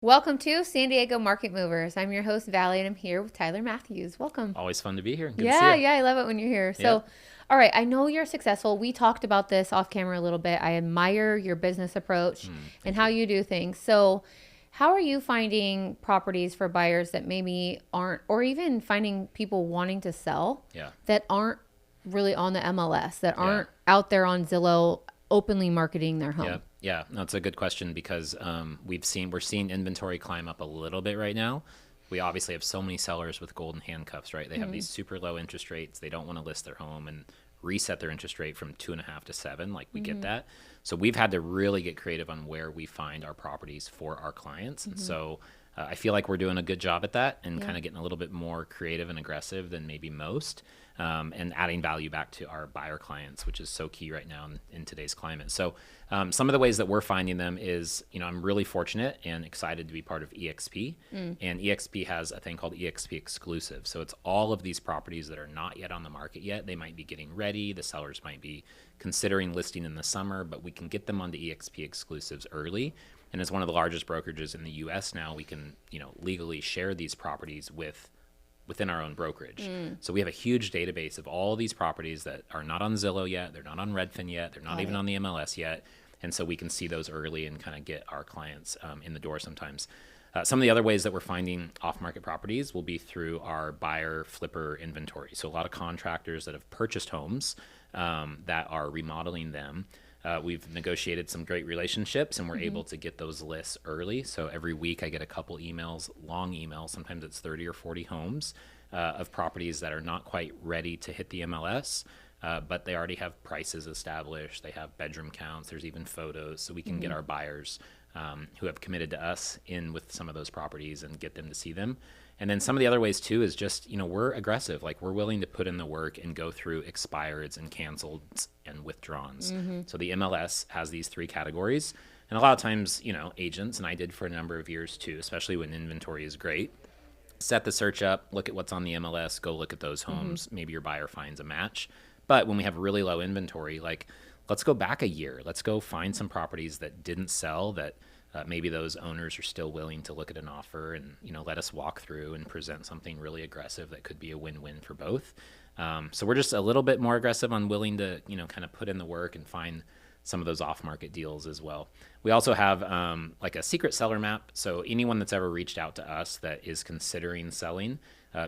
Welcome to San Diego Market Movers. I'm your host, Valley, and I'm here with Tyler Mathews. Welcome. Always fun to be here. Good to see Yeah, you. yeah, I love it when you're here. So, Yep. all right, I know you're successful. We talked about this off camera a little bit. I admire your business approach and Thank how you. you do things. So, how are you finding properties for buyers that maybe aren't, or even finding people wanting to sell Yeah. that aren't really on the MLS, that Yeah. aren't out there on Zillow openly marketing their Yeah. home? Yeah. No, it's a good question because we're seeing inventory climb up a little bit right now. We obviously have so many sellers with golden handcuffs, right? They have these super low interest rates. They don't want to list their home and reset their interest rate from 2.5 to 7. Like we get that. So we've had to really get creative on where we find our properties for our clients. And so I feel like we're doing a good job at that and kind of getting a little bit more creative and aggressive than maybe most, and adding value back to our buyer clients, which is so key right now in today's climate. So some of the ways that we're finding them is, I'm really fortunate and excited to be part of EXP. And EXP has a thing called EXP Exclusive. So it's all of these properties that are not yet on the market yet. They might be getting ready. The sellers might be considering listing in the summer, but we can get them onto EXP Exclusives early. And as one of the largest brokerages in the U.S. now, we can, legally share these properties within our own brokerage. So we have a huge database of all these properties that are not on Zillow yet, they're not on Redfin yet, they're not even on the MLS yet, and so we can see those early and kind of get our clients in the door sometimes. Some of the other ways that we're finding off-market properties will be through our buyer flipper inventory. So a lot of contractors that have purchased homes that are remodeling them. We've negotiated some great relationships and we're able to get those lists early. So every week I get a couple emails, long emails, sometimes it's 30 or 40 homes of properties that are not quite ready to hit the MLS, but they already have prices established. They have bedroom counts. There's even photos. So we can get our buyers who have committed to us in with some of those properties and get them to see them. And then some of the other ways too is just, we're aggressive. Like we're willing to put in the work and go through expireds and canceled and withdrawns. So the MLS has these 3 categories. And a lot of times, agents, and I did for a number of years too, especially when inventory is great, set the search up, look at what's on the MLS, go look at those homes. Maybe your buyer finds a match. But when we have really low inventory, like let's go back a year. Let's go find some properties that didn't sell that maybe those owners are still willing to look at an offer and, let us walk through and present something really aggressive that could be a win-win for both. So we're just a little bit more aggressive on willing to, kind of put in the work and find some of those off-market deals as well. We also have like a secret seller map. So anyone that's ever reached out to us that is considering selling,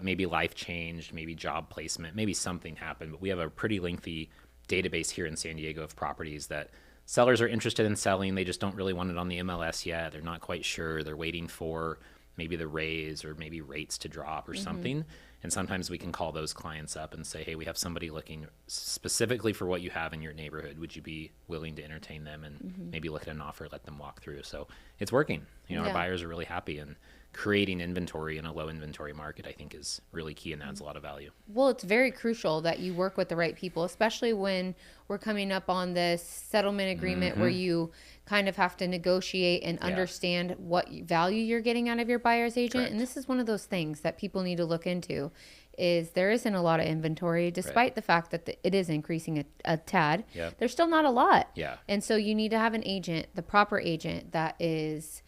maybe life changed, maybe job placement, maybe something happened, but we have a pretty lengthy database here in San Diego of properties that sellers are interested in selling. They just don't really want it on the MLS yet. They're not quite sure. They're waiting for maybe the raise or maybe rates to drop or something. And sometimes we can call those clients up and say, hey, we have somebody looking specifically for what you have in your neighborhood. Would you be willing to entertain them and maybe look at an offer, let them walk through? So it's working. Our buyers are really happy, and creating inventory in a low inventory market, I think, is really key and adds a lot of value. Well, it's very crucial that you work with the right people, especially when we're coming up on this settlement agreement where you kind of have to negotiate and understand what value you're getting out of your buyer's agent. Correct. And this is one of those things that people need to look into is there isn't a lot of inventory, despite the fact that it is increasing a tad. Yep. There's still not a lot. Yeah. And so you need to have an agent, the proper agent that is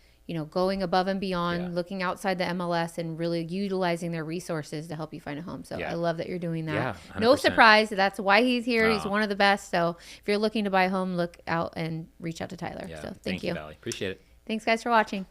going above and beyond, looking outside the MLS and really utilizing their resources to help you find a home. So I love that you're doing that. Yeah, No 100%. surprise. That's why he's here. He's Oh. one of the best. So if you're looking to buy a home, look out and reach out to Tyler. Yeah. So Thank you, you. Valley. Appreciate it. Thanks, guys, for watching.